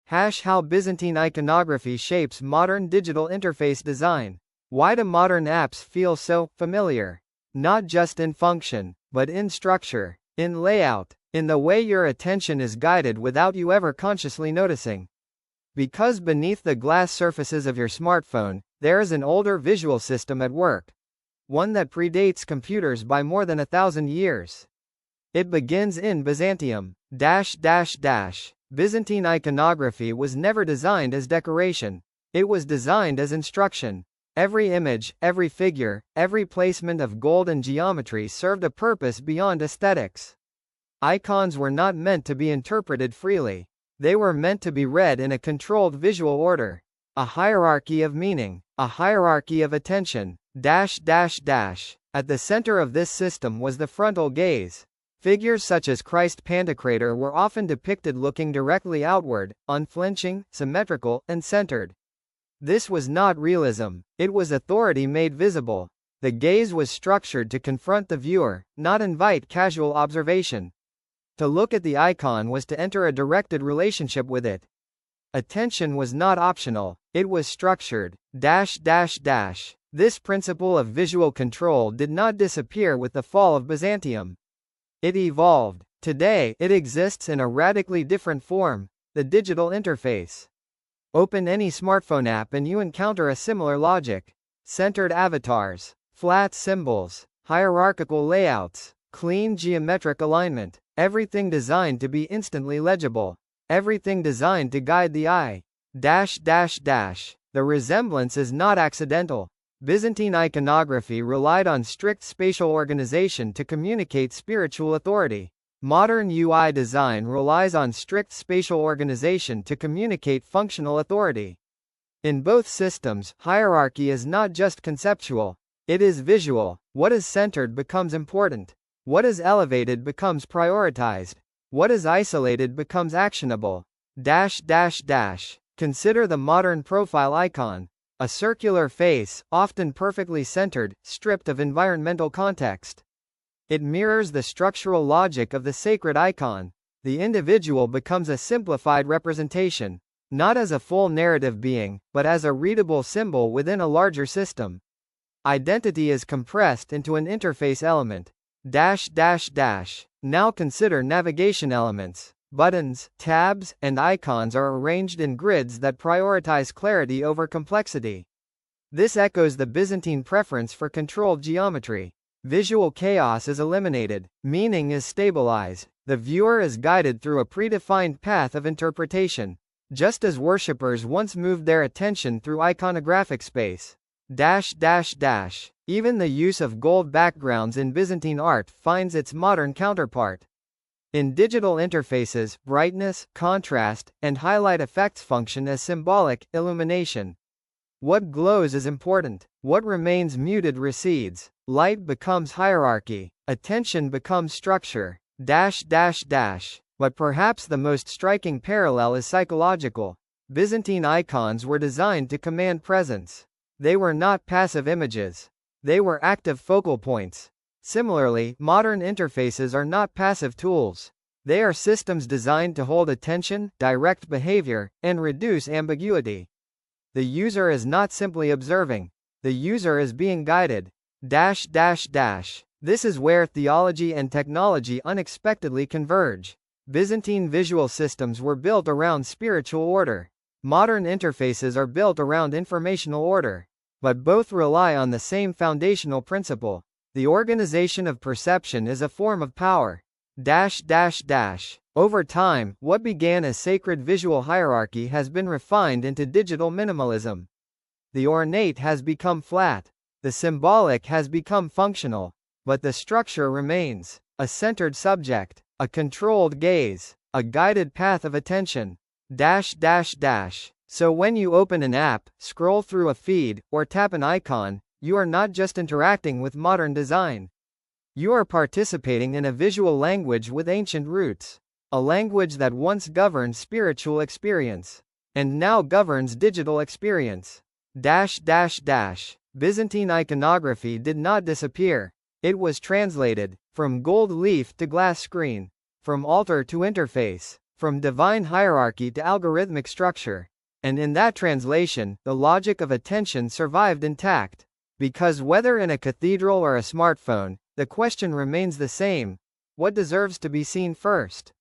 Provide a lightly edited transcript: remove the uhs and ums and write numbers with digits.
How Byzantine iconography shapes modern digital interface design. Why do modern apps feel so familiar? Not just in function, but in structure, in layout, in the way your attention is guided without you ever consciously noticing. Because beneath the glass surfaces of your smartphone, there is an older visual system at work. One that predates computers by more than 1,000 years. It begins in Byzantium. Byzantine iconography was never designed as decoration. It was designed as instruction. Every image, every figure, every placement of gold and geometry served a purpose beyond aesthetics. Icons were not meant to be interpreted freely. They were meant to be read in a controlled visual order. A hierarchy of meaning, a hierarchy of attention. At the center of this system was the frontal gaze. Figures such as Christ Pantocrator were often depicted looking directly outward, unflinching, symmetrical, and centered. This was not realism, it was authority made visible. The gaze was structured to confront the viewer, not invite casual observation. To look at the icon was to enter a directed relationship with it. Attention was not optional, it was structured. This principle of visual control did not disappear with the fall of Byzantium. It evolved. Today, it exists in a radically different form, the digital interface. Open any smartphone app and you encounter a similar logic. Centered avatars, flat symbols, hierarchical layouts, clean geometric alignment, everything designed to be instantly legible, everything designed to guide the eye. The resemblance is not accidental. Byzantine iconography relied on strict spatial organization to communicate spiritual authority. Modern UI design relies on strict spatial organization to communicate functional authority. In both systems, hierarchy is not just conceptual, it is visual. What is centered becomes important. What is elevated becomes prioritized. What is isolated becomes actionable. Consider the modern profile icon. A circular face, often perfectly centered, stripped of environmental context. It mirrors the structural logic of the sacred icon. The individual becomes a simplified representation, not as a full narrative being, but as a readable symbol within a larger system. Identity is compressed into an interface element. Now consider navigation elements. Buttons, tabs, and icons are arranged in grids that prioritize clarity over complexity. This echoes the Byzantine preference for controlled geometry. Visual chaos is eliminated, meaning is stabilized, the viewer is guided through a predefined path of interpretation, just as worshippers once moved their attention through iconographic space. Even the use of gold backgrounds in Byzantine art finds its modern counterpart. In digital interfaces, brightness, contrast, and highlight effects function as symbolic illumination. What glows is important, what remains muted recedes. Light becomes hierarchy, attention becomes structure. But perhaps the most striking parallel is psychological. Byzantine icons were designed to command presence. They were not passive images. They were active focal points. Similarly, modern interfaces are not passive tools. They are systems designed to hold attention, direct behavior, and reduce ambiguity. The user is not simply observing. The user is being guided. This is where theology and technology unexpectedly converge. Byzantine visual systems were built around spiritual order. Modern interfaces are built around informational order. But both rely on the same foundational principle. The organization of perception is a form of power. Over time, what began as sacred visual hierarchy has been refined into digital minimalism. The ornate has become flat. The symbolic has become functional. But the structure remains. A centered subject. A controlled gaze. A guided path of attention. So when you open an app, scroll through a feed, or tap an icon, you are not just interacting with modern design. You are participating in a visual language with ancient roots. A language that once governed spiritual experience. And now governs digital experience. Byzantine iconography did not disappear. It was translated. From gold leaf to glass screen. From altar to interface. from divine hierarchy to algorithmic structure. And in that translation, the logic of attention survived intact. Because whether in a cathedral or a smartphone, the question remains the same: what deserves to be seen first?